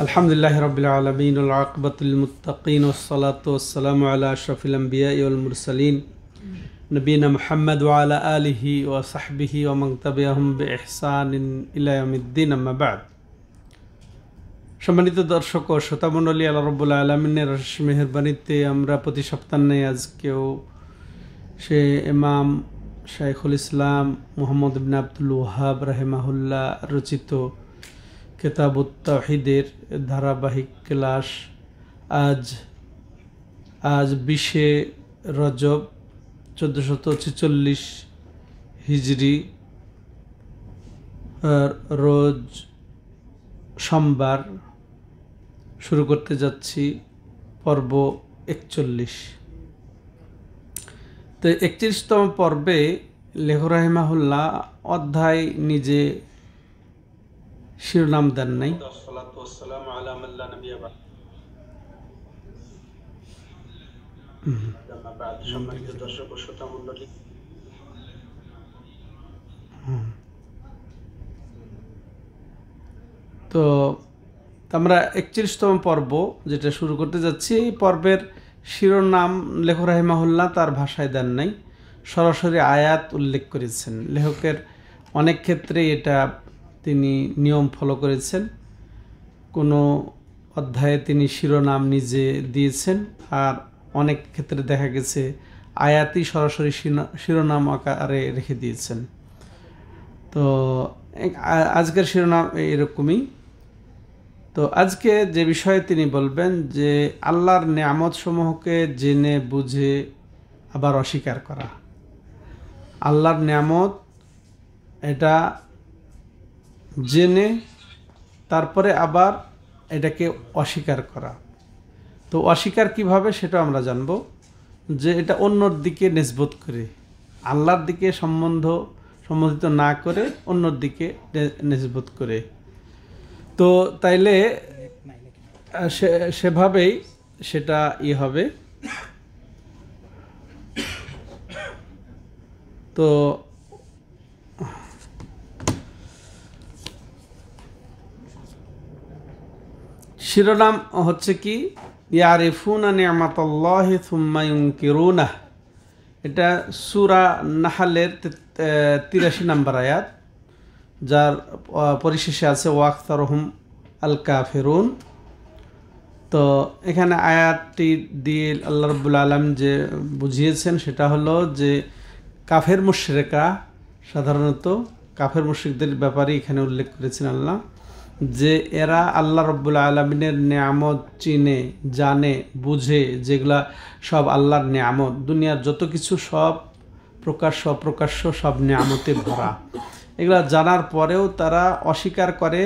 আলহামদুলিল্লাহি রাব্বিল আলামিন ওয়াল আকিবাতুল মুত্তাকিন ওয়াসসালাতু ওয়াসসালামু আলা আশরাফিল আমবিয়াই ওয়াল মুরসালিন নবিয়িনা মুহাম্মদ ওয়া আলা আলিহি ওয়া সাহবিহি ওয়া মান তাবিআহুম বিইহসানিন ইলা ইয়াউমিদ্দিন, আম্মা বা'দ। সম্মানিত দর্শক ও শ্রোতামণ্ডলী, আল্লাহ রাব্বুল আলামিনের অশেষ মেহেরবানিতে আমরা প্রতি সপ্তাহে আজকেও সে ইমাম শাইখুল ইসলাম মুহাম্মদ ইবনে আব্দুল ওয়াহাব রাহিমাহুল্লাহ রচিত কিতাবুত তাওহীদের ধারাবাহিক ক্লাস আজ 20 রজব 1446 হিজরি রোজ সোমবার শুরু করতে যাচ্ছি পর্ব 41। তো 31তম পর্বে লেখক রাহিমাহুল্লাহ অধ্যায় নিজে শিরোনাম দেন নাই। তো আমরা 31তম পর্ব যেটা শুরু করতে যাচ্ছি, এই পর্বের শিরোনাম লেখক রাহিমাহুল্লাহ তার ভাষায় দেন নাই, সরাসরি আয়াত উল্লেখ করেছেন। লেখকের অনেক ক্ষেত্রে এটা তিনি নিয়ম ফলো করেছেন। কোনো অধ্যায়ে তিনি শিরোনাম নিজে দিয়েছেন, আর অনেক ক্ষেত্রে দেখা গেছে আয়াতই সরাসরি শিরোনাম আকারে রেখে দিয়েছেন। তো আজকের শিরোনাম এরকমই। তো আজকে যে বিষয়ে তিনি বলবেন যে আল্লাহর নেয়ামত সমূহকে জেনে বুঝে আবার অস্বীকার করা। আল্লাহর নেয়ামত এটা জেনে তারপরে আবার এটাকে অস্বীকার করা। তো অস্বীকার কিভাবে সেটা আমরা জানব, যে এটা অন্যর দিকে নিসবত করে, আল্লাহর দিকে সম্বন্ধিত না করে অন্যর দিকে নিসবত করে। তো তাইলে সেভাবেই সেটা হবে। তো শিরোনাম হচ্ছে কি, ইয়ারিফুনা নি'মাতাল্লাহি সুম্মা ইউনকিরুনাহ। এটা সূরা নাহলের 83 নম্বর আয়াত, যার পরিশেষে আছে ওয়াক্তারহুম আল কাফিরুন। তো এখানে আয়াতটি দিয়ে আল্লাহ রাব্বুল আলামিন যে বুঝিয়েছেন সেটা হলো যে কাফের মুশরিকরা, সাধারণত কাফের মুশরিকদের ব্যাপারে এখানে উল্লেখ করেছেন আল্লাহ, যে এরা আল্লাহ রাব্বুল আলামিনের নেয়ামত চিনে জানে বুঝে, যেগুলা সব আল্লাহর নেয়ামত, দুনিয়ার যত কিছু সব প্রকাশ্য অপ্রকাশ্য সব নেয়ামতে ভরা, এগুলা জানার পরেও তারা অস্বীকার করে।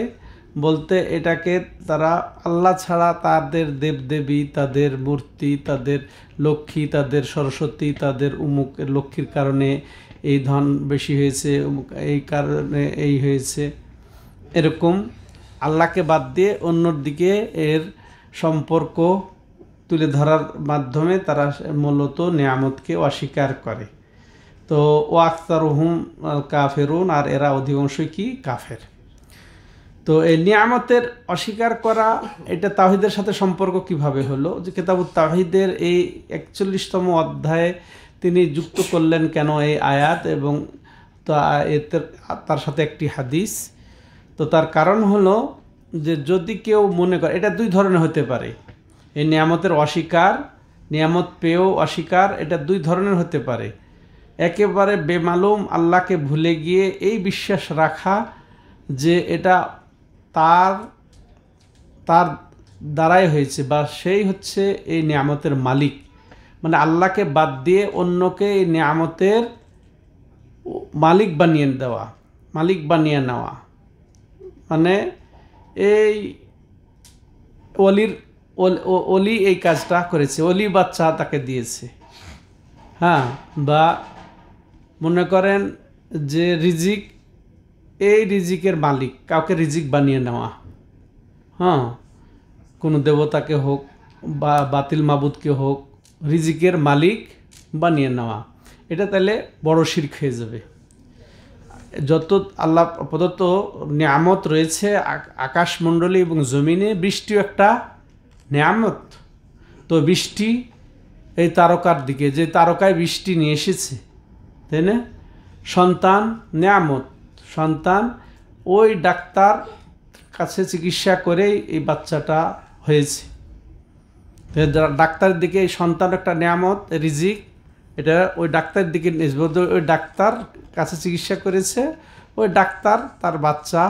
বলতে এটাকে তারা আল্লাহ ছাড়া তাদের দেবদেবী, তাদের মূর্তি, তাদের লক্ষ্মী, তাদের সরস্বতী, তাদের উমুক লক্ষ্মীর কারণে এই ধন বেশি হয়েছে, এই কারণে এই হয়েছে, এরকম আল্লাহকে বাদ দিয়ে অন্যর দিকে এর সম্পর্ক তুলে ধরার মাধ্যমে তারা মূলত নেয়ামতকে অস্বীকার করে। তো ওয়াক্তারুহুম কাফেরুন, আর এরা অধিকাংশই কি কাফের। তো এই নিয়ামতের অস্বীকার করা, এটা তাওহীদের সাথে সম্পর্ক কিভাবে হলো, যে কিতাবুত তাওহীদের এই 41তম অধ্যায়ে তিনি যুক্ত করলেন কেন এই আয়াত, এবং তার সাথে একটি হাদিস। তো তার কারণ হলো যে যদি কেউ মনে করে, এটা দুই ধরনের হতে পারে, এই নিয়ামতের অস্বীকার, নিয়ামত পেয়েও অস্বীকার, এটা দুই ধরনের হতে পারে। একেবারে বেমালুম আল্লাহকে ভুলে গিয়ে এই বিশ্বাস রাখা যে এটা তার দ্বারাই হয়েছে, বা সেই হচ্ছে এই নিয়ামতের মালিক, মানে আল্লাহকে বাদ দিয়ে অন্যকে এই নিয়ামতের মালিক বানিয়ে নেওয়া। মানে এই অলি এই কাজটা করেছে, অলি বাচ্চা তাকে দিয়েছে, হ্যাঁ, বা মনে করেন যে রিজিক, এই রিজিকের মালিক কাউকে রিজিক বানিয়ে নেওয়া, হ্যাঁ, কোনো দেবতাকে হোক বা বাতিল মাবুদকে হোক রিজিকের মালিক বানিয়ে নেওয়া, এটা তাহলে বড় শিরক হয়ে যাবে। যত আল্লাহ প্রদত্ত নিয়ামত রয়েছে আকাশমণ্ডলী এবং জমিনে, বৃষ্টিও একটা নিয়ামত। তো বৃষ্টি এই তারকার দিকে, যে তারকায় বৃষ্টি নিয়ে এসেছে, তাই না? সন্তান নিয়ামত, সন্তান ওই ডাক্তার কাছে চিকিৎসা করেই এই বাচ্চাটা হয়েছে। ডাক্তারের দিকে এই সন্তান একটা নিয়ামত, রিজিক, এটা ওই ডাক্তারের দিকে নিসবত। ওই ডাক্তার কাছে চিকিৎসা করেছে, ওই ডাক্তার তার বাচ্চা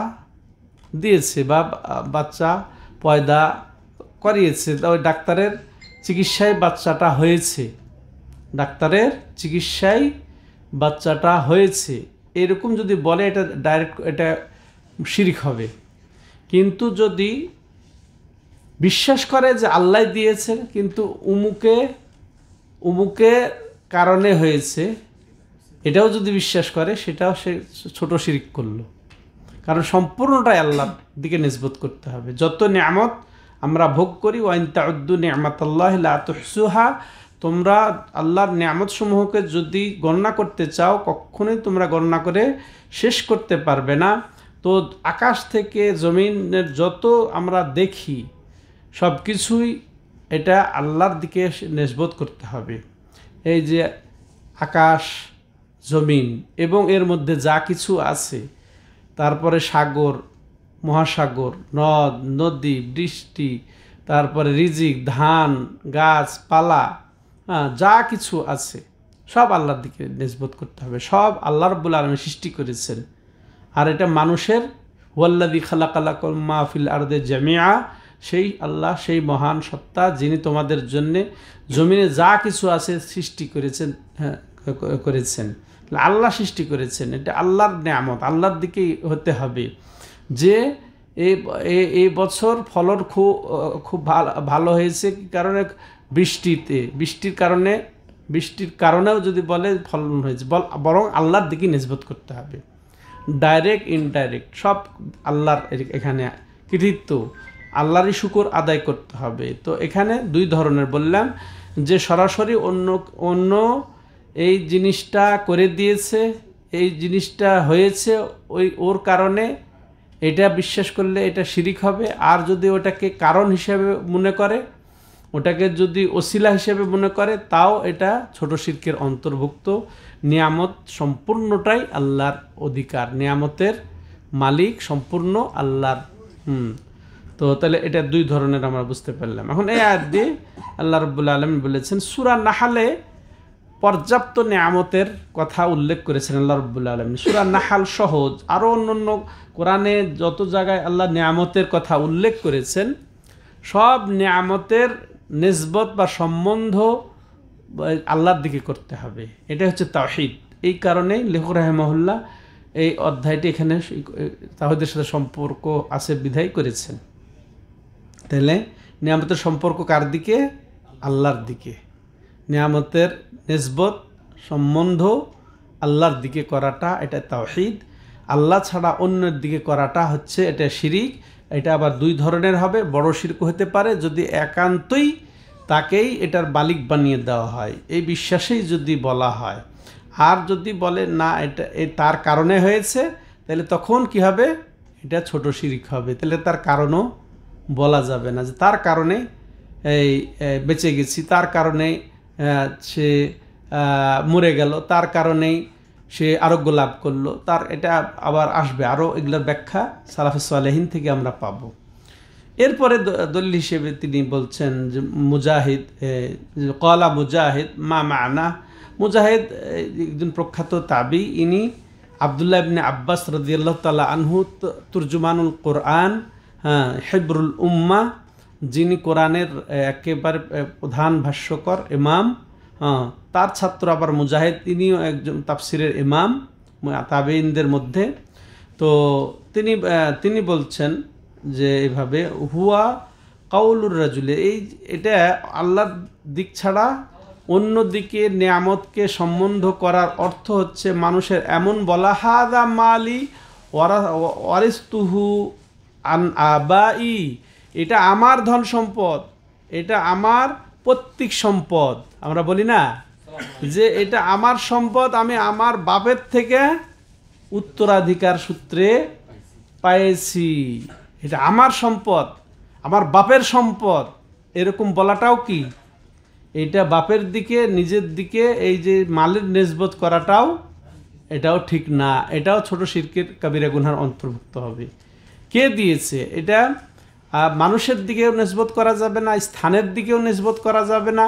দিয়েছে বা বাচ্চা পয়দা করিয়েছে, ওই ডাক্তারের চিকিৎসায় বাচ্চাটা হয়েছে, ডাক্তারের চিকিৎসায় বাচ্চাটা হয়েছে, এরকম যদি বলে এটা ডাইরেক্ট এটা শিরক হবে। কিন্তু যদি বিশ্বাস করে যে আল্লাহ দিয়েছেন কিন্তু উমুকে কারণে হয়েছে, এটাও যদি বিশ্বাস করে, সেটাও সে ছোট শিরক করলো। কারণ সম্পূর্ণটাই আল্লাহর দিকে নিসবত করতে হবে। যত নিয়ামত আমরা ভোগ করি, ওয়াইন তাউদ্দু নি'মাতাল্লাহি লা তুহসুহা, তোমরা আল্লাহর নিয়ামত সমূহকে যদি গণনা করতে চাও, কখনোই তোমরা গণনা করে শেষ করতে পারবে না। তো আকাশ থেকে জমিনের যত আমরা দেখি সব কিছুই এটা আল্লাহর দিকে নিসবত করতে হবে। এই যে আকাশ, জমিন এবং এর মধ্যে যা কিছু আছে, তারপরে সাগর, মহাসাগর, নদ নদী, বৃষ্টি, তারপরে রিজিক, ধান, গাছপালা, যা কিছু আছে সব আল্লাহর দিকে নিসবত করতে হবে। সব আল্লাহ রাব্বুল আলামিন সৃষ্টি করেছেন। আর এটা মানুষের ওয়াল্লাযী খালাকালাকুম মা ফিল আরদি জামিআ, সেই আল্লাহ, সেই মহান সত্তা যিনি তোমাদের জন্যে জমিনে যা কিছু আছে সৃষ্টি করেছেন, করেছেন আল্লাহ সৃষ্টি করেছেন। এটা আল্লাহর নিয়ামত, আল্লাহর দিকেই হতে হবে। যে এই বছর ফলন খুব ভালো হয়েছে কি কারণে? বৃষ্টির কারণেও যদি বলে ফলন হয়েছে, বরং আল্লাহর দিকে নিসবত করতে হবে। ডাইরেক্ট ইনডাইরেক্ট সব আল্লাহর এখানে কৃতিত্ব, আল্লাহরই শুকর আদায় করতে হবে। তো এখানে দুই ধরনের বললাম, যে সরাসরি অন্য এই জিনিসটা করে দিয়েছে, এই জিনিসটা হয়েছে ওর কারণে, এটা বিশ্বাস করলে এটা শিরিক হবে। আর যদি ওটাকে কারণ হিসেবে মনে করে, ওটাকে যদি ওসিলা হিসেবে মনে করে, তাও এটা ছোট শিরকের অন্তর্ভুক্ত। নিয়ামত সম্পূর্ণটাই আল্লাহর অধিকার, নিয়ামতের মালিক সম্পূর্ণ আল্লাহর। তো তাহলে এটা দুই ধরনের আমরা বুঝতে পারলাম। এখন এই আয়াত দিয়ে আল্লাহ রাব্বুল আলামিন বলেছেন, সূরা নাহালে পর্যাপ্ত নিয়ামতের কথা উল্লেখ করেছেন আল্লাহ রাব্বুল আলামিন। সূরা নাহাল সহজ, আরও অন্যান্য কোরআনে যত জায়গায় আল্লাহ নিয়ামতের কথা উল্লেখ করেছেন, সব নিয়ামতের নিসবত বা সম্বন্ধ আল্লাহর দিকে করতে হবে। এটা হচ্ছে তাওহীদ। এই কারণে লেখক রাহিমাহুল্লাহ এই অধ্যায়টি এখানে তাওহীদের সাথে সম্পর্ক আছে বিধায় করেছেন। তাহলে নিয়ামতের সম্পর্ক কার দিকে? আল্লাহর দিকে। নিয়ামতের নিসবত সম্বন্ধ আল্লাহর দিকে করাটা এটা তাওহীদ। আল্লাহ ছাড়া অন্যের দিকে করাটা হচ্ছে এটা শিরিক। এটা আবার দুই ধরনের হবে। বড় শিরক হতে পারে যদি একান্তই তাকেই এটার মালিক বানিয়ে দেওয়া হয়, এই বিশ্বাসেই যদি বলা হয়। আর যদি বলে না এটা তার কারণে হয়েছে, তাহলে তখন কি হবে? এটা ছোট শিরিক হবে। তাহলে তার কারণও বলা যাবে না যে তার কারণে এই বেঁচে গেছি, তার কারণে সে মরে গেল, তার কারণেই সে আরোগ্য লাভ করলো, তার এটা আবার আসবে। আরও এগুলোর ব্যাখ্যা সালাফে সালেহিন থেকে আমরা পাবো। এরপরে দলিল হিসেবে তিনি বলছেন যে মুজাহিদ, কলা মুজাহিদ মা মানা। মুজাহিদ একজন প্রখ্যাত তাবি, ইনি আবদুল্লাহ ইবনে আব্বাস রাদিয়াল্লাহু তাআলা আনহু তুরজুমানুল কোরআন, হিবরুল উম্মাহ, যিনি কোরআনের একেবারে প্রধান ভাষ্যকর ইমাম, তার ছাত্র আবার মুজাহিদ, তিনিও একজন তাফসিরের ইমাম তাবেঈনদের মধ্যে। তো তিনি বলছেন যে এইভাবে, হুয়া কাউলুর রাজুলে, এটা আল্লাহর দিক ছাড়া অন্য দিকে নিয়ামতকে সম্বন্ধ করার অর্থ হচ্ছে মানুষের এমন বলা, হাদা মালি ওয়ারিসতুহু আন আবাই, এটা আমার ধন সম্পদ, এটা আমার পৈতৃক সম্পদ। আমরা বলি না যে এটা আমার সম্পদ, আমি আমার বাপের থেকে উত্তরাধিকার সূত্রে পাইছি, এটা আমার সম্পদ, আমার বাপের সম্পদ, এরকম বলাটাও কি, এটা বাপের দিকে নিজের দিকে এই যে মালের নেসবত করাটাও এটাও ঠিক না, এটাও ছোট শিরকের কাবিরা গুনহার অন্তর্ভুক্ত হবে। কে দিয়েছে এটা? মানুষের দিকেও নেসবত করা যাবে না, স্থানের দিকেও নেসবত করা যাবে না,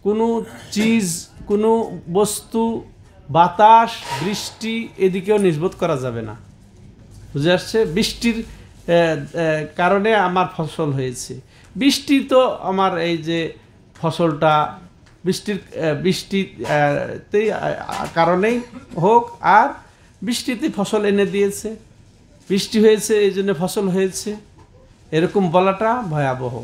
কোনো চিজ, কোনো বস্তু, বাতাস, বৃষ্টি এদিকেও নিসবত করা যাবে না। বুঝে আসছে? বৃষ্টির কারণে আমার ফসল হয়েছে, বৃষ্টি তো আমার এই যে ফসলটা বৃষ্টিতেই কারণেই হোক, আর বৃষ্টিতে ফসল এনে দিয়েছে, বৃষ্টি হয়েছে এই জন্য ফসল হয়েছে, এরকম বলাটা ভয়াবহ।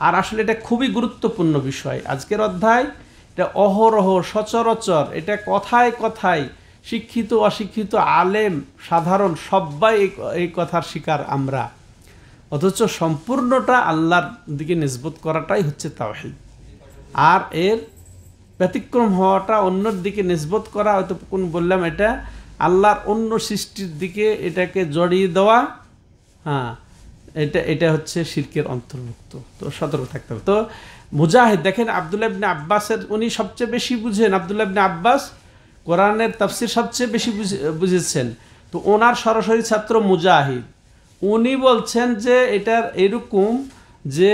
আর আসলে এটা খুবই গুরুত্বপূর্ণ বিষয়। আজকের অধ্যায় এটা অহরহ সচরাচর, এটা কথায় কথায় শিক্ষিত অশিক্ষিত আলেম সাধারণ সবাই এই কথার শিকার আমরা, অথচ সম্পূর্ণটা আল্লাহর দিকে নিসবত করাটাই হচ্ছে তাওহীদ। আর এর ব্যতিক্রম হওয়াটা, অন্যর দিকে নিসবত করা, হয়তো কোন বললাম এটা আল্লাহর অন্য সৃষ্টির দিকে এটাকে জড়িয়ে দেওয়া, হ্যাঁ, এটা হচ্ছে শিরকের অন্তর্ভুক্ত। তো সতর্ক থাকতে হবে। তো মুজাহিদ দেখেন, আব্দুল্লাহ ইবনে আব্বাসের, উনি সবচেয়ে বেশি বুঝেন, আব্দুল্লাহ ইবনে আব্বাস কোরআনের তাফসির সবচেয়ে বেশি বুঝেছেন। তো ওনার সরাসরি ছাত্র মুজাহিদ, উনি বলছেন যে এটার এরকম যে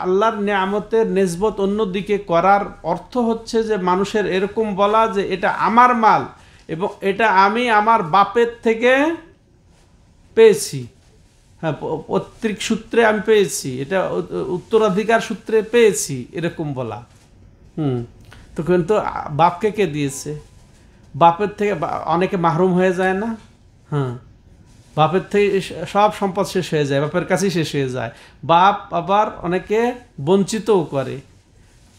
আল্লাহর নিয়ামতের নিসবত অন্যদিকে করার অর্থ হচ্ছে যে মানুষের এরকম বলা যে এটা আমার মাল এবং এটা আমি আমার বাপের থেকে পেয়েছি, হ্যাঁ, পৈতৃক সূত্রে আমি পেয়েছি, এটা উত্তরাধিকার সূত্রে পেয়েছি, এরকম বলা। তো কিন্তু বাপকে কে দিয়েছে? বাপের থেকে অনেকে মাহরুম হয়ে যায় না? হ্যাঁ, বাপের থেকে সব সম্পদ শেষ হয়ে যায়, বাপের কাছেই শেষ হয়ে যায়। বাপ আবার অনেকে বঞ্চিতও করে।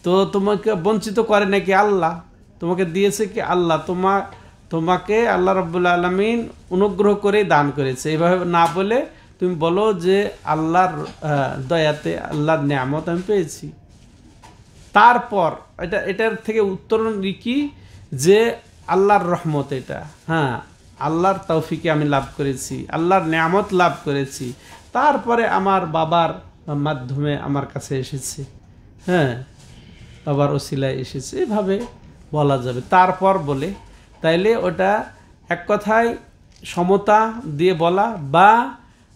তো তোমাকে বঞ্চিত করে নাকি আল্লাহ? তোমাকে দিয়েছে কি আল্লাহ? তোমাকে আল্লাহ রাব্বুল আলামিন অনুগ্রহ করে দান করেছে। এইভাবে না বলে তুমি বলো যে আল্লাহর দয়াতে, আল্লাহর নিয়ামত আমি পেয়েছি। তারপর এটার থেকে উত্তরণ কি যে আল্লাহর রহমত, এটা, হ্যাঁ, আল্লাহর তৌফিকে আমি লাভ করেছি, আল্লাহর নিয়ামত লাভ করেছি, তারপরে আমার বাবার মাধ্যমে আমার কাছে এসেছে, হ্যাঁ, বাবার ওসিলায় এসেছে, এভাবে বলা যাবে। তারপর বলে তাইলে ওটা এক কথায় সমতা দিয়ে বলা, বা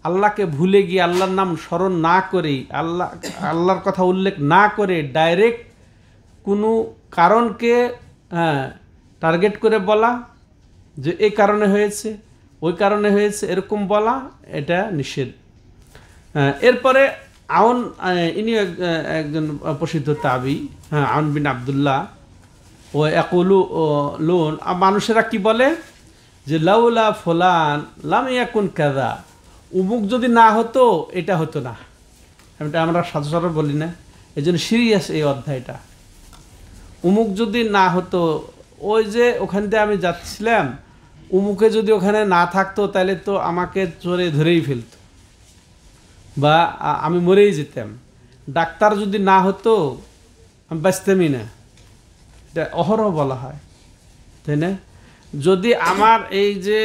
আল্লাহকে ভুলে গিয়ে আল্লাহর নাম স্মরণ না করেই, আল্লাহর কথা উল্লেখ না করে ডাইরেক্ট কোনো কারণকে টার্গেট করে বলা যে এই কারণে হয়েছে, ওই কারণে হয়েছে, এরকম বলা, এটা নিষেধ। এরপরে আউন, ইনি একজন প্রসিদ্ধ তাবি, হ্যাঁ, আউন বিন আব্দুল্লাহ, ও ইয়াকুলু লুন, মানুষেরা কি বলে যে লাউলা ফুলান লাম ইয়াকুন কাযা, উমুক যদি না হতো এটা হতো না। এটা আমরা সাধারণ বলি না, এই জন্য সিরিয়াস এই অধ্যায়টা। উমুক যদি না হতো, ওই যে ওখান থেকে আমি যাচ্ছিলাম, উমুকে যদি ওখানে না থাকতো তাহলে তো আমাকে চোরে ধরেই ফেলতো, বা আমি মরেই যেতাম। ডাক্তার যদি না হতো আমি বাঁচতামই না, এটা অহরহ বলা হয়, তাই না? যদি আমার এই যে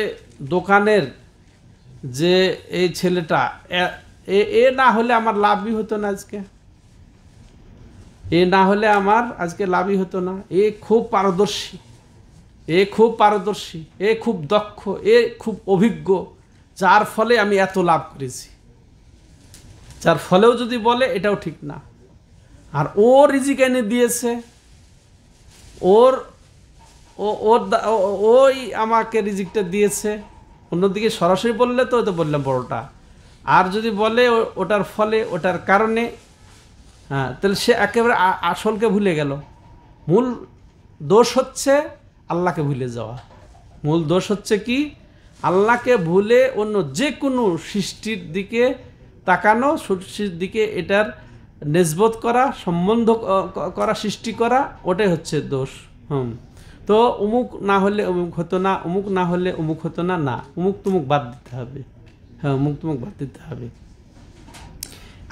দোকানের যে এই ছেলেটা, এ না হলে আমার লাভই হতো না আজকে, এ না হলে আমার আজকে লাভই হতো না। এ খুব পারদর্শী, এ খুব পারদর্শী, এ খুব দক্ষ, এ খুব অভিজ্ঞ, যার ফলে আমি এত লাভ করেছি, যার ফলেও যদি বলে এটাও ঠিক না। আর ও রিজিক এনে দিয়েছে, ওই আমাকে রিজিকটা দিয়েছে। অন্যদিকে সরাসরি বললে তো বললাম বড়টা, আর যদি বলে ওটার ফলে, ওটার কারণে, হ্যাঁ, তাহলে সে একেবারে আসলকে ভুলে গেল। মূল দোষ হচ্ছে আল্লাহকে ভুলে যাওয়া। মূল দোষ হচ্ছে কি? আল্লাহকে ভুলে অন্য যে কোনো সৃষ্টির দিকে তাকানো, সৃষ্টির দিকে এটার নিসবত করা, সম্বন্ধ করা, সৃষ্টি করা, ওটাই হচ্ছে দোষ। তো অমুক না হলে অমুক হতো না, অমুক না হলে অমুক হতো না, না, অমুক তুমুক বাদ দিতে হবে, হ্যাঁ, অমুক তুমুক বাদ দিতে হবে।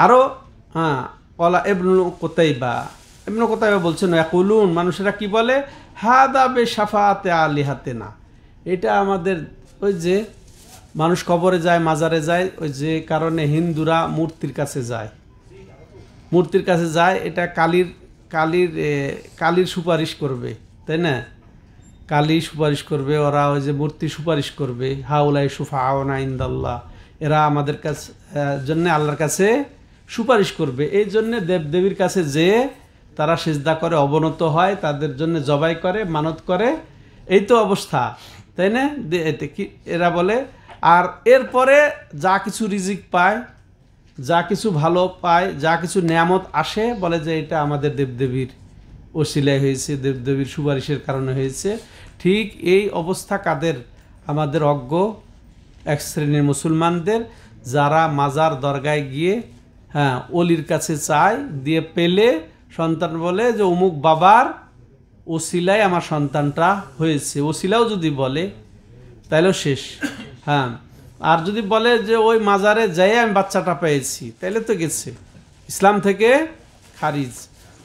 আরও, হ্যাঁ, কলা ইবনু কুতাইবা বলছেন, ইয়াকুলুন, মানুষেরা কি বলে, হাদা বে শাফাআতে আলিহাতিনা, এটা আমাদের ওই যে মানুষ কবরে যায়, মাজারে যায়, ওই যে কারণে হিন্দুরা মূর্তির কাছে যায়, মূর্তির কাছে যায়, এটা কালীর সুপারিশ করবে, তাই না? কালী সুপারিশ করবে, ওরা ওই যে মূর্তি সুপারিশ করবে, হাউলাই সুফাউনা ইনদাল্লাহ, এরা আমাদের কাছে জন্য আল্লাহর কাছে সুপারিশ করবে। এই জন্য দেবদেবীর কাছে যে তারা সিজদা করে, অবনত হয়, তাদের জন্য জবাই করে, মানত করে, এই তো অবস্থা, তাই না? এরা বলে। আর এরপরে যা কিছু রিজিক পায়, যা কিছু ভালো পায়, যা কিছু নেয়ামত আসে, বলে যে এটা আমাদের দেবদেবীর ওসিলায় হয়েছে, দেবদেবীর সুপারিশের কারণে হয়েছে। ঠিক এই অবস্থা কাদের? আমাদের অজ্ঞ এক শ্রেণীর মুসলমানদের, যারা মাজার দরগায় গিয়ে অলির কাছে চায়, দিয়ে পেলে সন্তান বলে যে অমুক বাবার ওসিলায় আমার সন্তানটা হয়েছে। ওসিলাও যদি বলে তাইলেও শেষ। আর যদি বলে যে ওই মাজারে যাই আমি বাচ্চাটা পেয়েছি, তাইলে তো গেছে, ইসলাম থেকে খারিজ।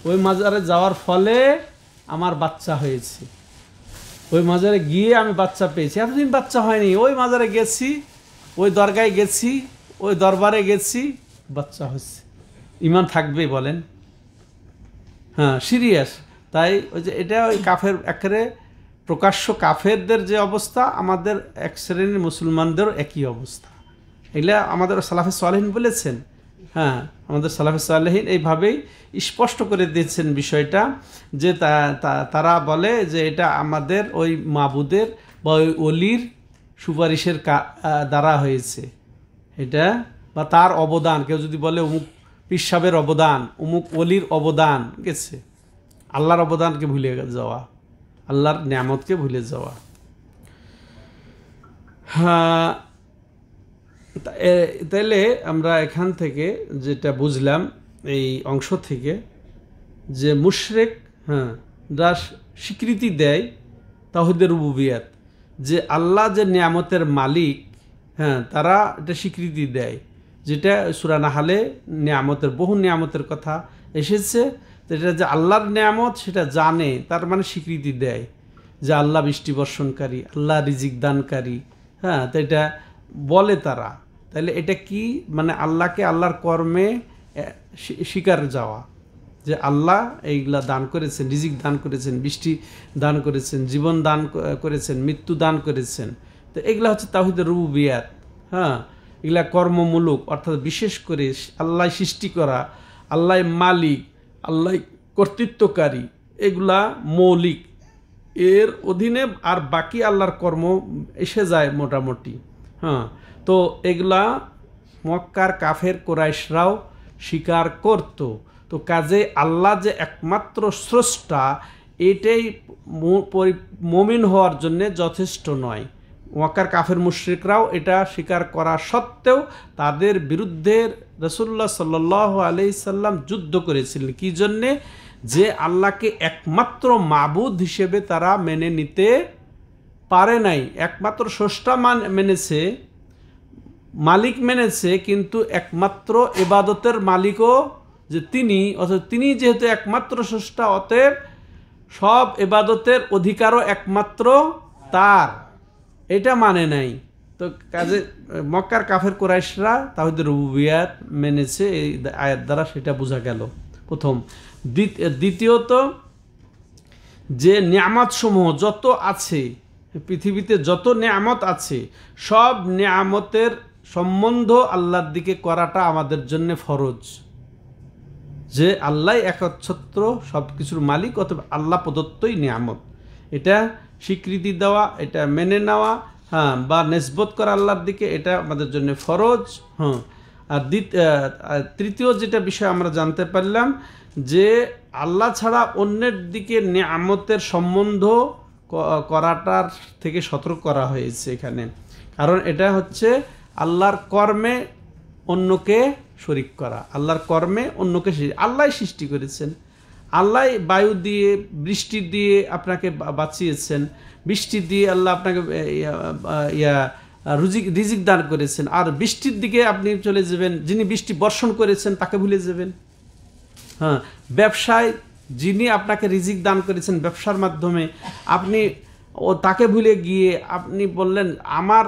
ওই মাজারে যাওয়ার ফলে আমার বাচ্চা হয়েছে, ওই মাজারে গিয়ে আমি বাচ্চা পেয়েছি, এতদিন বাচ্চা হয়নি, ওই মাজারে গেছি, ওই দরগায় গেছি, ওই দরবারে গেছি, বাচ্চা হচ্ছে। ইমান থাকবে বলেন? সিরিয়াস। তাই ওই যে এটা ওই কাফের, একেবারে প্রকাশ্য কাফেরদের যে অবস্থা, আমাদের এক শ্রেণীর মুসলমানদেরও একই অবস্থা। এগুলা আমাদের সালাফে সালেহীন বলেছেন। আমাদের সালাফে সালেহীন এইভাবেই স্পষ্ট করে দিয়েছেন বিষয়টা, যে তারা বলে যে এটা আমাদের ওই মাবুদের বা ওই অলির সুপারিশের দ্বারা হয়েছে এটা, বা তার অবদান। কেউ যদি বলে অমুক পীর সাহেবের অবদান, অমুক অলির অবদান, গেছে। আল্লাহর অবদানকে ভুলে যাওয়া, আল্লাহর নিয়ামতকে ভুলে যাওয়া। তাইলে আমরা এখান থেকে যেটা বুঝলাম এই অংশ থেকে, যে মুশরিক স্বীকৃতি দেয় তাওহীদের রুবুবিয়াত, যে আল্লাহ যে নিয়ামতের মালিক, তারা এটা স্বীকৃতি দেয়, যেটা সূরা নাহলে নিয়ামতের, বহু নিয়ামতের কথা এসেছে। তো এটা যে আল্লাহর নিয়ামত সেটা জানে, তার মানে স্বীকৃতি দেয় যে আল্লাহ বৃষ্টি বর্ষণকারী, আল্লাহ রিজিক দানকারী। তো এটা বলে তারা। তাহলে এটা কি মানে? আল্লাহকে আল্লাহর কর্মে স্বীকার যাওয়া, যে আল্লাহ এইগুলা দান করেছেন, রিজিক দান করেছেন, বৃষ্টি দান করেছেন, জীবন দান করেছেন, মৃত্যু দান করেছেন। তো এগুলা হচ্ছে তাওহীদের রুবুবিয়াত। এগুলা কর্মমূলক, অর্থাৎ বিশেষ করে আল্লাহ সৃষ্টি করা, আল্লাহ মালিক, আল্লাহ কর্তৃত্বকারী, এগুলা মৌলিক। এর অধীনে আর বাকি আল্লাহর কর্ম এসে যায় মোটামুটি। তো এগুলা মক্কার কাফের কুরাইশরাও স্বীকার করত। তো কাজে আল্লাহ যে একমাত্র স্রষ্টা, এটাই মুমিন হওয়ার জন্যে যথেষ্ট নয়। মক্কার কাফের মুশরিকরাও এটা স্বীকার করা সত্ত্বেও তাদের বিরুদ্ধে রাসূলুল্লাহ সাল্লাল্লাহু আলাইহি সাল্লাম যুদ্ধ করেছিলেন। কি জন্যে? যে আল্লাহকে একমাত্র মাবুদ হিসেবে তারা মেনে নিতে পারে নাই। একমাত্র স্রষ্টা মেনেছে, মালিক মেনেছে, কিন্তু একমাত্র ইবাদতের মালিকও যে তিনি, অর্থাৎ তিনি যেহেতু একমাত্র স্রষ্টা, অতএব সব ইবাদতের অধিকারও একমাত্র তার, এটা মানে নাই। তো কাজে মক্কার কাফের কুরাইশরা তাওহীদের রুবুবিয়াত মেনেছে, এই আয়াত দ্বারা সেটা বোঝা গেল প্রথম। দ্বিতীয়ত, যে নিয়ামতসমূহ যত আছে পৃথিবীতে, যত নিয়ামত আছে, সব নিয়ামতের সম্বন্ধ আল্লাহর দিকে করাটা আমাদের জন্য ফরজ। যে আল্লাহ একচ্ছত্র সব কিছুর মালিক, অথবা আল্লাহ প্রদত্তই নিয়ামত, এটা স্বীকৃতি দেওয়া, এটা মেনে নেওয়া, বা নিসবত করা আল্লাহর দিকে, এটা আমাদের জন্য ফরজ। আর তৃতীয় যেটা বিষয় আমরা জানতে পারলাম, যে আল্লাহ ছাড়া অন্যের দিকে নিয়ামতের সম্বন্ধ করাটার থেকে সতর্ক করা হয়েছে এখানে। কারণ এটা হচ্ছে আল্লাহর কর্মে অন্যকে শরীক করা, আল্লাহর কর্মে অন্যকে। আল্লাহ সৃষ্টি করেছেন, আল্লাহ বায়ু দিয়ে, বৃষ্টি দিয়ে আপনাকে বাঁচিয়েছেন, বৃষ্টি দিয়ে আল্লাহ আপনাকে রিজিক দান করেছেন। আর বৃষ্টির দিকে আপনি চলে যাবেন, যিনি বৃষ্টি বর্ষণ করেছেন তাকে ভুলে যাবেন। ব্যবসায় যিনি আপনাকে রিজিক দান করেছেন, ব্যবসার মাধ্যমে আপনি ও তাকে ভুলে গিয়ে আপনি বললেন আমার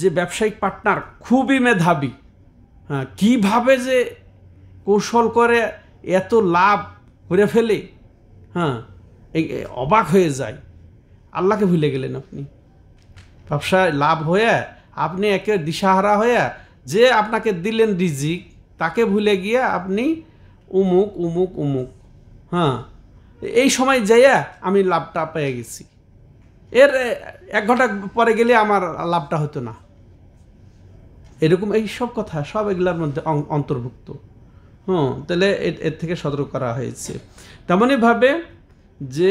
যে ব্যবসায়িক পার্টনার খুবই মেধাবী, হ্যাঁ, কীভাবে যে কৌশল করে এত লাভ করে ফেলে, হ্যাঁ, অবাক হয়ে যায়। আল্লাহকে ভুলে গেলেন আপনি। ব্যবসায় লাভ হয়ে আপনি একে দিশাহারা হয়ে যে আপনাকে দিলেন রিজিক তাকে ভুলে গিয়ে আপনি উমুক উমুক উমুক, হ্যাঁ, এই সময় যাইয়া আমি লাভটা পেয়ে গেছি, এর 1 ঘন্টা পরে গেলে আমার লাভটা হতো না। এরকম এই সব কথা সব এগুলোর মধ্যে অন্তর্ভুক্ত। তাহলে এর থেকে সতর্ক করা হয়েছে। তেমনইভাবে যে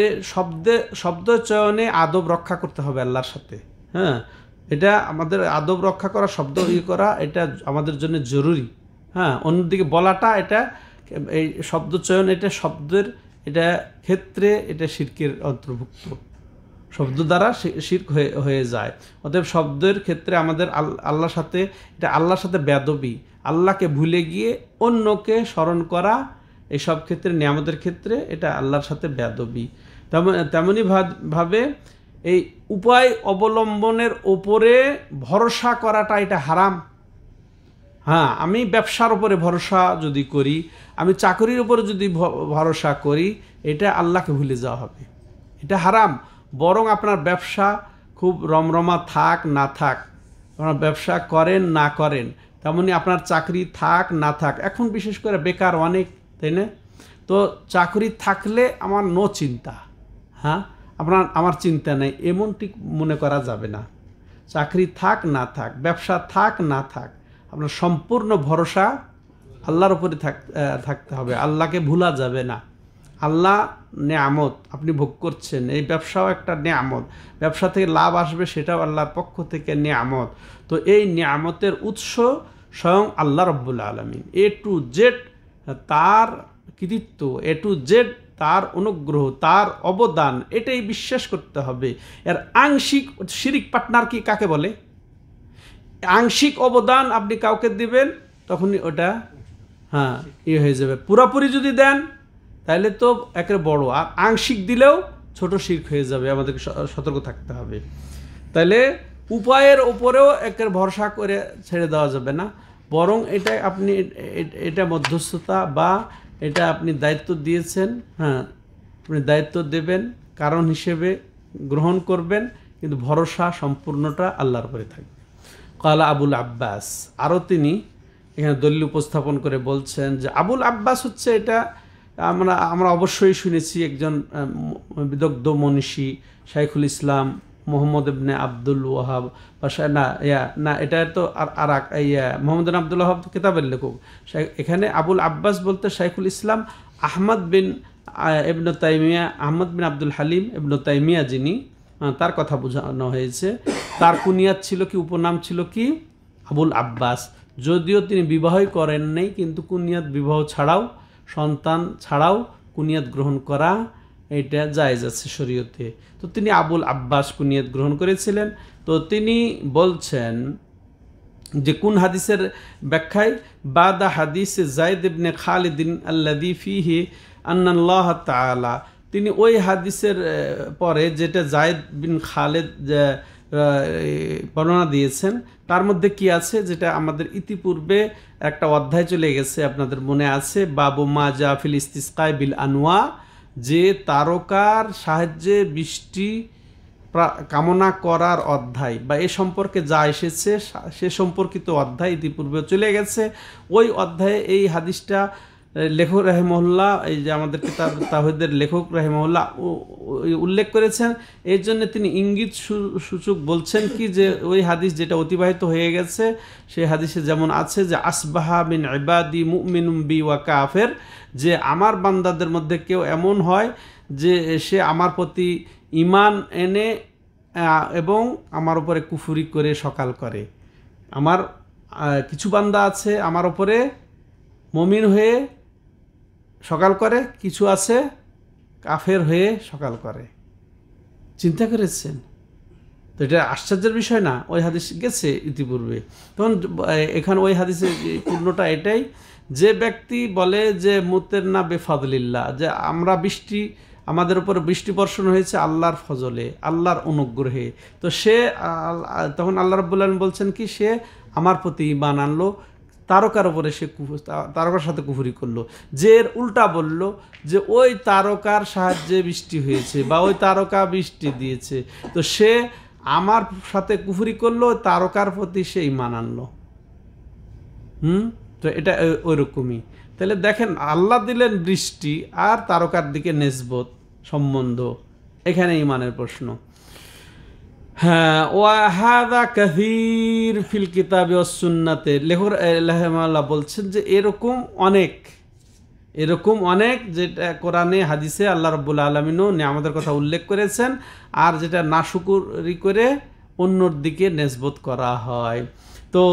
শব্দ চয়নে আদব রক্ষা করতে হবে আল্লাহর সাথে, হ্যাঁ, এটা আমাদের আদব রক্ষা করা, শব্দ করা, এটা আমাদের জন্য জরুরি। হ্যাঁ, অন্যদিকে বলাটা, এটা এই শব্দ চয়ন, এটা শব্দের এটা ক্ষেত্রে এটা শিরকের অন্তর্ভুক্ত, শব্দ দ্বারা শিরক হয়ে যায়। অতএব শব্দের ক্ষেত্রে আমাদের আল্লাহর সাথে, এটা আল্লাহর সাথে বেয়াদবি, আল্লাহকে ভুলে গিয়ে অন্যকে স্মরণ করা, এইসব ক্ষেত্রে নিয়ামতের ক্ষেত্রে এটা আল্লাহর সাথে বেয়াদবি। তেমনই ভাবে এই উপায় অবলম্বনের ওপরে ভরসা করাটা এটা হারাম। হ্যাঁ, আমি ব্যবসার উপরে ভরসা যদি করি, আমি চাকরির উপরে যদি ভরসা করি, এটা আল্লাহকে ভুলে যাওয়া হবে, এটা হারাম। বরং আপনার ব্যবসা খুব রমরমা থাক না থাক, আপনার ব্যবসা করেন না করেন, তেমনি আপনার চাকরি থাক না থাক, এখন বিশেষ করে বেকার অনেক, তাই না? তো চাকরি থাকলে আমার নো চিন্তা, হ্যাঁ, আমার চিন্তা নেই, এমনটি মনে করা যাবে না। চাকরি থাক না থাক, ব্যবসা থাক না থাক, আপনার সম্পূর্ণ ভরসা আল্লাহর উপরে থাকতে হবে, আল্লাহকে ভুলা যাবে না। আল্লাহ নেয়ামত আপনি ভোগ করছেন, এই ব্যবসাও একটা নেয়ামত, ব্যবসা থেকে লাভ আসবে সেটাও আল্লাহর পক্ষ থেকে নেয়ামত। তো এই নেয়ামতের উৎস স্বয়ং আল্লাহ রব্বুল আলামিন, এ টু জেড তার কৃতিত্ব, এ টু জেড তার অনুগ্রহ, তার অবদান, এটাই বিশ্বাস করতে হবে। এর আংশিক শিরিক পার্টনার কি কাকে বলে? আংশিক অবদান আপনি কাউকে দিবেন তখনই ওটা হ্যাঁ হয়ে যাবে। পুরাপুরি যদি দেন তাহলে তো একেবারে বড়, আর আংশিক দিলেও ছোট শিরক হয়ে যাবে, আমাদেরকে সতর্ক থাকতে হবে। তাহলে উপায়ের উপরেও একের ভরসা করে ছেড়ে দেওয়া যাবে না, বরং এটা আপনি এটা মধ্যস্থতা বা এটা আপনি দায়িত্ব দিয়েছেন, হ্যাঁ, আপনি দায়িত্ব দেবেন, কারণ হিসেবে গ্রহণ করবেন, কিন্তু ভরসা সম্পূর্ণটা আল্লাহর উপরে থাকবে। কালা আবুল আব্বাস, আরও তিনি এখানে দলিল উপস্থাপন করে বলছেন যে আবুল আব্বাস হচ্ছে, এটা আমরা অবশ্যই শুনেছি, একজন বিদগ্ধ মনীষী শাইখুল ইসলাম মোহাম্মদ ইবনে আব্দুল ওয়াহাব, না এটা তো আর মোহাম্মদ ইবনে আব্দুল ওয়াহাব কিতাবের লেখক। এখানে আবুল আব্বাস বলতে শাইখুল ইসলাম আহমদ বিন ইবনে তাইমিয়া, আহমদ বিন আব্দুল হালিম ইবনে তাইমিয়া, যিনি, তার কথা বোঝানো হয়েছে। তার কুনিয়াত ছিল কি, উপনাম ছিল কি? আবুল আব্বাস। যদিও তিনি বিবাহই করেন নাই, কিন্তু কুনিয়াত বিবাহ ছাড়াও, সন্তান ছাড়াও কুনিয়াত গ্রহণ করা এটা জায়েজ আছে শরীয়তে। তো তিনি আবুল আব্বাস কুনিয়াত গ্রহণ করেছিলেন। তো তিনি বলছেন যে কোন হাদিসের ব্যাখ্যায়, বাদা হাদিস যায়েদ ইবনে খালিদিন আল্লাযী ফীহি আন্নাল্লাহ তাআলা, তিনি ওই হাদিসের পরে যেটা যায়েদ বিন খালেদ বর্ণনা দিয়েছেন, তার মধ্যে কি আছে, যেটা আমাদের ইতিপূর্বে একটা অধ্যায় চলে গেছে, আপনাদের মনে আছে, বাবু মা জাফিল ইস্তিসকাই বিল আনওয়া, যে তারকার সাহায্যে বৃষ্টি কামনা করার অধ্যায়, বা এ সম্পর্কে যা এসেছে সে সম্পর্কিত অধ্যায় ইতিপূর্বে চলে গেছে। ওই অধ্যায়ে এই হাদিসটা লেখক রাহিমাহুল্লাহ, এই যে আমাদের কিতাব তাওহীদের লেখক রাহিমাহুল্লাহ উল্লেখ করেছেন। এই জন্য তিনি ইঙ্গিত সূচক বলছেন কি, যে ওই হাদিস যেটা অতিবাহিত হয়ে গেছে, সেই হাদিসে যেমন আছে যে আসবাহা মিন ইবাদি মুমিনুম বি ওয়া কাফের, যে আমার বান্দাদের মধ্যে কেউ এমন হয় যে সে আমার প্রতি ঈমান এনে এবং আমার উপরে কুফরি করে সকাল করে। আমার কিছু বান্দা আছে আমার উপরে মুমিন হয়ে সকাল করে, কিছু আছে কাফের হয়ে সকাল করে। চিন্তা করেছেন তো? এটা আশ্চর্যের বিষয় না? ওই হাদিস গেছে ইতিপূর্বে। তখন এখানে ওই হাদিসের পূর্ণটা এটাই, যে ব্যক্তি বলে যে মুতের না বেফাদলিল্লাহ, যে আমরা বৃষ্টি আমাদের উপর বৃষ্টি বর্ষণ হয়েছে আল্লাহর ফজলে, আল্লাহর অনুগ্রহে। তো সে তখন আল্লাহ রাব্বুল আলামিন বলছেন কি, সে আমার প্রতি ঈমান আনলো, তারকার উপরে সে তারকার সাথে কুফরি করলো। যে এর উল্টা বলল যে ওই তারকার সাহায্যে বৃষ্টি হয়েছে বা ওই তারকা বৃষ্টি দিয়েছে, তো সে আমার সাথে কুফরি করলো, তারকার প্রতি সে ঈমান আনলো। তো এটা ওই রকমই। তাহলে দেখেন, আল্লাহ দিলেন বৃষ্টি আর তারকার দিকে নেসবত সম্বন্ধ, এখানে ঈমানের প্রশ্ন। হ্যাঁ, ওয়াহাদা কাসীর ফিল কিতাবি ওয়াস সুন্নাতে। লেখক রাহিমাহুল্লাহ বলছেন যে এরকম অনেক যেটা কোরআনে হাদিসে আল্লাহ রাব্বুল আলামিনও নিয়ামতের কথা উল্লেখ করেছেন, আর যেটা নাশুকরি করে অন্যর দিকে নেসবত করা হয়। তো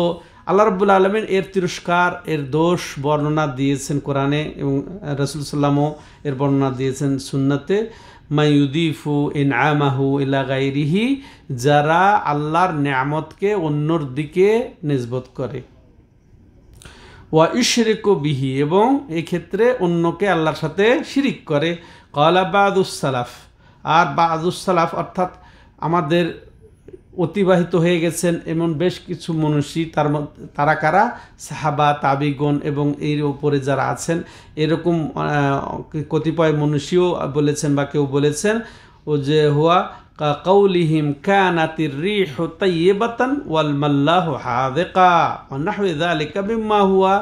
আল্লাহ রাব্বুল আলামিন এর তিরস্কার, এর দোষ বর্ণনা দিয়েছেন কোরআনে, এবং রাসূল সাল্লাল্লাহু এর বর্ণনা দিয়েছেন সুন্নাতে। মাইয়ুদিফু ইনআমাহু ইলা গায়রিহি, যারা আল্লাহর নিয়ামতকে অন্যর দিকে নিসবত করে। ওয়া ইশরিকু বিহি, এবং এই ক্ষেত্রে অন্যকে আল্লাহর সাথে শিরিক করে। ক্বালা বা'দুস সালাফ, আর বা'দুস সালাফ অর্থাৎ আমাদের অতিবাহিত হয়ে গেছেন এমন বেশ কিছু মনীষী, তারা কারা? সাহাবা, তাবিগণ এবং এর উপরে যারা আছেন, এরকম কতিপয় মনীষীও বলেছেন বা কেউ বলেছেন ও যে হুয়া কাউলিহিম কানাতির রিহু তাইয়িবাতান ওয়াল মাল্লাহু হাযিকা ওয়া নাহওয়া যালিকা মিম্মা হুয়া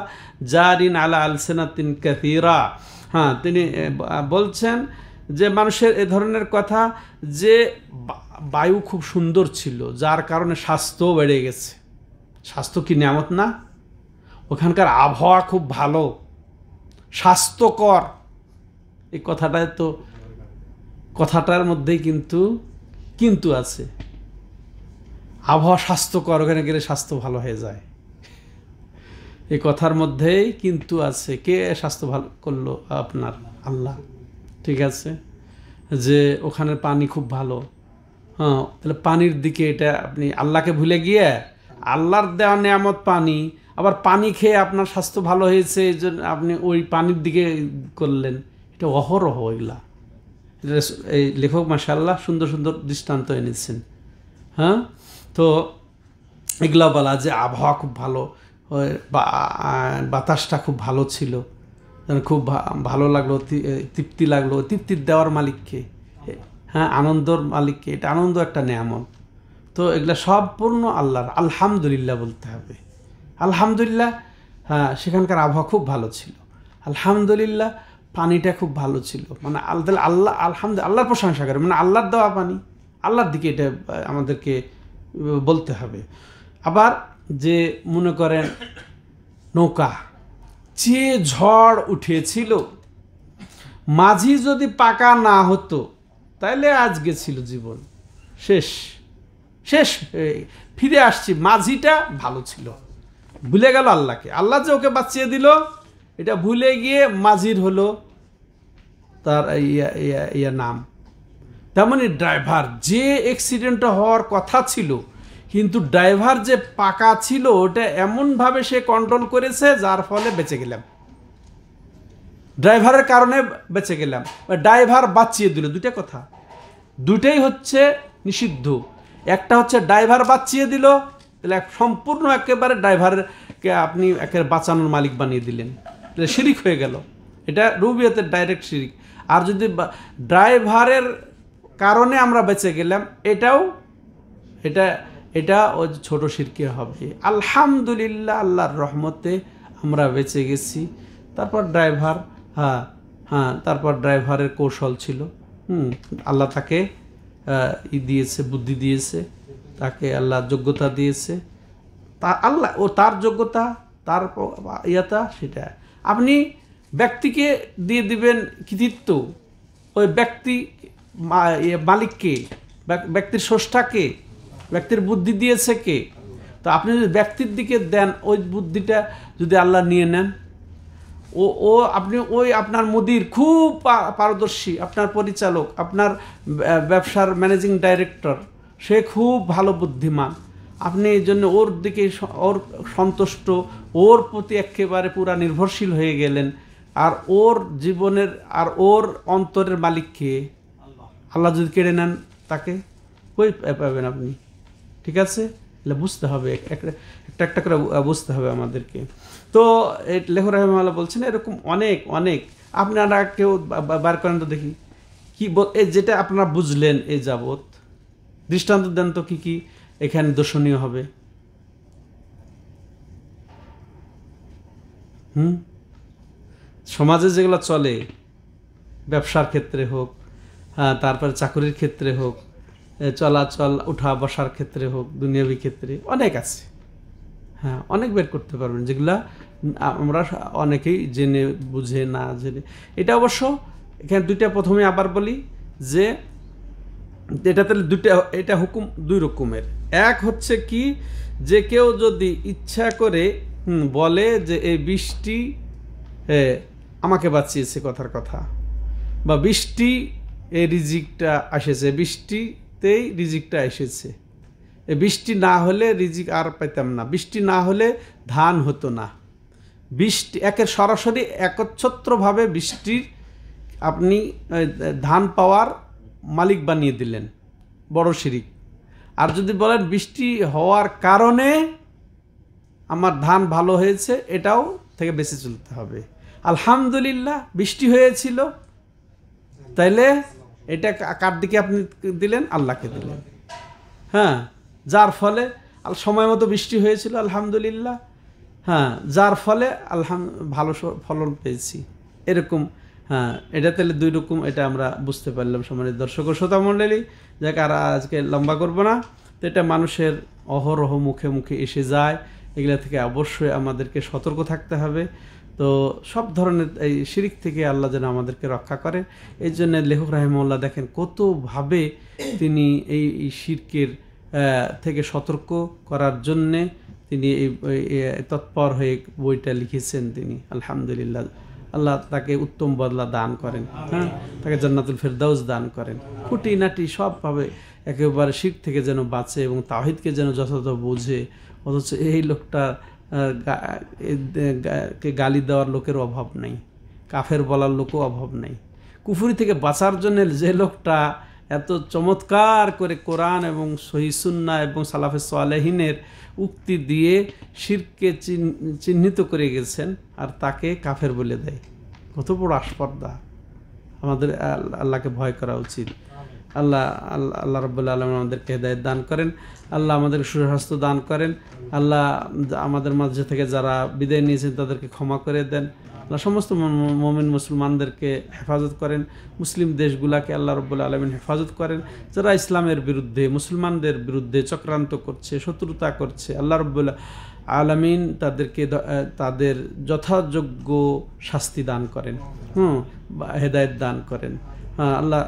জারিন আলা আলসিনাতিন কাসীরা। হ্যাঁ, তিনি বলছেন যে মানুষের এ ধরনের কথা যে বায়ু খুব সুন্দর ছিল, যার কারণে স্বাস্থ্যও বেড়ে গেছে। স্বাস্থ্য কি নিয়ামত না? ওখানকার আবহাওয়া খুব ভালো, স্বাস্থ্যকর। এই কথাটার মধ্যেই কিন্তু আছে। আবহাওয়া স্বাস্থ্যকর, ওখানে গেলে স্বাস্থ্য ভালো হয়ে যায়, এই কথার মধ্যেই কিন্তু আছে। কে স্বাস্থ্য ভালো করলো? আপনার আল্লাহ। ঠিক আছে, যে ওখানের পানি খুব ভালো। হ্যাঁ, তাহলে পানির দিকে এটা আপনি আল্লাহকে ভুলে গিয়ে আল্লাহর দেওয়া নিয়ামত পানি, আবার পানি খেয়ে আপনার স্বাস্থ্য ভালো হয়েছে, এই জন্য আপনি ওই পানির দিকে করলেন। এটা অহরহ এগুলা। এই লেখক মাশাআল্লাহ সুন্দর সুন্দর দৃষ্টান্ত এনেছেন। হ্যাঁ, তো এগুলা বলা যে আবহাওয়া খুব ভালো, বাতাসটা খুব ভালো ছিল, খুব ভালো লাগলো, তৃপ্তি লাগলো। তৃপ্তি দেওয়ার মালিককে, হ্যাঁ, আনন্দর মালিককে। এটা আনন্দ একটা নিয়ামত। তো এগুলা সম্পূর্ণ আল্লাহর। আলহামদুলিল্লাহ বলতে হবে। আলহামদুলিল্লাহ, হ্যাঁ, সেখানকার আবহাওয়া খুব ভালো ছিল। আলহামদুলিল্লাহ, পানিটা খুব ভালো ছিল। মানে আল্লাহ আলহামদুলিল্লাহ, আল্লাহর প্রশংসা করে, মানে আল্লাহর দেওয়া পানি, আল্লাহর দিকে এটা আমাদেরকে বলতে হবে। আবার যে মনে করেন নৌকা, যে ঝড় উঠেছিল, মাঝি যদি পাকা না হতো তাইলে আজকে ছিল জীবন শেষ। ফিরে আসছি, মাঝিটা ভালো ছিল, ভুলে গেল আল্লাহকে। আল্লাহ যে ওকে বাঁচিয়ে দিল, এটা ভুলে গিয়ে মাঝির হলো তার ইয়া নাম। তেমনি ড্রাইভার, যে অ্যাক্সিডেন্টটা হওয়ার কথা ছিল, কিন্তু ড্রাইভার যে পাকা ছিল, ওটা এমনভাবে সে কন্ট্রোল করেছে যার ফলে বেঁচে গেলাম। ড্রাইভারের কারণে বেঁচে গেলাম, ড্রাইভার বাঁচিয়ে দিল। দুইটা কথা, দুইটাই হচ্ছে নিষিদ্ধ। একটা হচ্ছে ড্রাইভার বাঁচিয়ে দিল, তাহলে সম্পূর্ণ একেবারে ড্রাইভারকে আপনি একেবারে বাঁচানোর মালিক বানিয়ে দিলেন, তাহলে শিরিক হয়ে গেল। এটা রুবিয়তের ডাইরেক্ট শিরিক। আর যদি ড্রাইভারের কারণে আমরা বেঁচে গেলাম, এটা ওই ছোট শিরকে হবে। আলহামদুলিল্লাহ, আল্লাহর রহমতে আমরা বেঁচে গেছি। তারপর ড্রাইভার, তারপর ড্রাইভারের কৌশল ছিল। আল্লাহ তাকে দিয়েছে, বুদ্ধি দিয়েছে, তাকে আল্লাহ যোগ্যতা দিয়েছে। আল্লাহ ও তার যোগ্যতা, তার ইয়াতা, সেটা আপনি ব্যক্তিকে দিয়ে দিবেন কৃতিত্ব। ওই ব্যক্তি মালিককে, ব্যক্তির স্রষ্টাকে, ব্যক্তির বুদ্ধি দিয়েছে কে? তো আপনি যদি ব্যক্তির দিকে দেন, ওই বুদ্ধিটা যদি আল্লাহ নিয়ে নেন, আপনি আপনার মুদির খুব পারদর্শী, আপনার পরিচালক, আপনার ব্যবসার ম্যানেজিং ডাইরেক্টর, সে খুব ভালো বুদ্ধিমান, আপনি এই জন্য ওর দিকে ওর সন্তুষ্ট, ওর প্রতি একেবারে পুরা নির্ভরশীল হয়ে গেলেন। আর ওর জীবনের আর ওর অন্তরের মালিক কে? আল্লাহ যদি কেড়ে নেন তাকে কই পাবেন আপনি? ঠিক আছে, এগুলো বুঝতে হবে, একটা একটা করে বুঝতে হবে আমাদেরকে। তো লেখক রাহিমাহুল্লাহ বলছেন এরকম অনেক অনেক, আপনারা কেউ বার করেন তো দেখি কি যেটা আপনারা বুঝলেন এই যাবৎ, দৃষ্টান্ত দেন তো কি কি এখানে দর্শনীয় হবে। সমাজে যেগুলো চলে, ব্যবসার ক্ষেত্রে হোক, হ্যাঁ, তারপরে চাকরির ক্ষেত্রে হোক, চলাচল উঠা বসার ক্ষেত্রে হোক, দুনিয়াবী ক্ষেত্রে অনেক আছে। হ্যাঁ, অনেক বের করতে পারবেন যেগুলা আমরা অনেকেই জেনে বুঝে না জেনে। এটা অবশ্য এখানে দুইটা, প্রথমে আবার বলি যে এটাতে দুইটা, এটা হুকুম দুই রকমের। এক হচ্ছে কি, যে কেউ যদি ইচ্ছা করে বলে যে এই বৃষ্টি আমাকে বাঁচিয়েছে, কথার কথা, বা বৃষ্টি এই রিজিকটা এসেছে, বৃষ্টিতেই রিজিকটা এসেছে, এই বৃষ্টি না হলে রিজিক আর পেতাম না, বৃষ্টি না হলে ধান হতো না, বৃষ্টি একের সরাসরি একচ্ছত্রভাবে বৃষ্টির আপনি ধান পাওয়ার মালিক বানিয়ে দিলেন, বড় শিরিক। আর যদি বলেন বৃষ্টি হওয়ার কারণে আমার ধান ভালো হয়েছে, এটাও থেকে বেঁচে চলতে হবে। আলহামদুলিল্লাহ বৃষ্টি হয়েছিল, তাইলে এটা কার দিকে আপনি দিলেন? আল্লাহকে দিলেন। হ্যাঁ, যার ফলে সময় মতো বৃষ্টি হয়েছিল আলহামদুলিল্লাহ, হ্যাঁ, যার ফলে ভালো ফলন পেয়েছি, এরকম। হ্যাঁ, এটা তাহলে দুই রকম, এটা আমরা বুঝতে পারলাম সম্মানিত দর্শক ও শ্রোতা মণ্ডলী। যাকে আর আজকে লম্বা করব না, তো এটা মানুষের অহরহ মুখে মুখে এসে যায়, এগুলা থেকে অবশ্যই আমাদেরকে সতর্ক থাকতে হবে। তো সব ধরনের এই শিরিক থেকে আল্লাহ যেন আমাদেরকে রক্ষা করে, এই জন্য লেখক রাহিমাহুল্লাহ দেখেন কতভাবে তিনি এই শিরকের থেকে সতর্ক করার জন্যে তিনি এই তৎপর হয়ে বইটা লিখেছেন তিনি। আলহামদুলিল্লাহ, আল্লাহ তাকে উত্তম বদলা দান করেন, হ্যাঁ, তাকে জান্নাতুল ফেরদাউস দান করেন। খুঁটিনাটি সবভাবে একেবারে শিরক থেকে যেন বাঁচে এবং তাওহীদকে যেন যথাযথ বোঝে। অথচ এই লোকটা গালি দেওয়ার লোকের অভাব নাই, কাফের বলার লোকও অভাব নাই। কুফরি থেকে বাঁচার জন্য যে লোকটা এত চমৎকার করে কোরআন এবং সহিহ সুন্নাহ এবং সালাফে সালেহিনের উক্তি দিয়ে শিরককে চিহ্নিত করে গেছেন, আর তাকে কাফের বলে দেয়, কত বড় আস্পর্ধা! আমাদের আল্লাহকে ভয় করা উচিত। আল্লাহ রাব্বুল আলামিন আমাদেরকে হেদায়েত দান করেন, আল্লাহ আমাদের সুস্বাস্থ্য দান করেন, আল্লাহ আমাদের মাঝে থেকে যারা বিদায় নিয়েছেন তাদেরকে ক্ষমা করে দেন, আল্লাহ সমস্ত মুমিন মুসলমানদেরকে হেফাজত করেন, মুসলিম দেশগুলাকে আল্লাহ রাব্বুল আলামিন হেফাজত করেন। যারা ইসলামের বিরুদ্ধে, মুসলমানদের বিরুদ্ধে চক্রান্ত করছে, শত্রুতা করছে, আল্লাহ রাব্বুল আলামিন তাদেরকে তাদের যথাযোগ্য শাস্তি দান করেন, হেদায়েত দান করেন।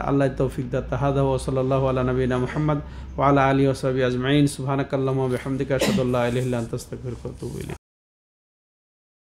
আল্লাহ তৌফিক দাতা। হাদা ওয়া সাল্লাল্লাহু আলা নবিয়িনা মুহাম্মদ ওয়া আলা আলিহি ওয়া সাহবিহি আজমাইন। সুবহানাকাল্লাহুম্মা ওয়া বিহামদিকা আশহাদু আল্লা ইলাহা ইল্লা আনতা আস্তাগফিরুকা ওয়া আতুবু ইলাইক।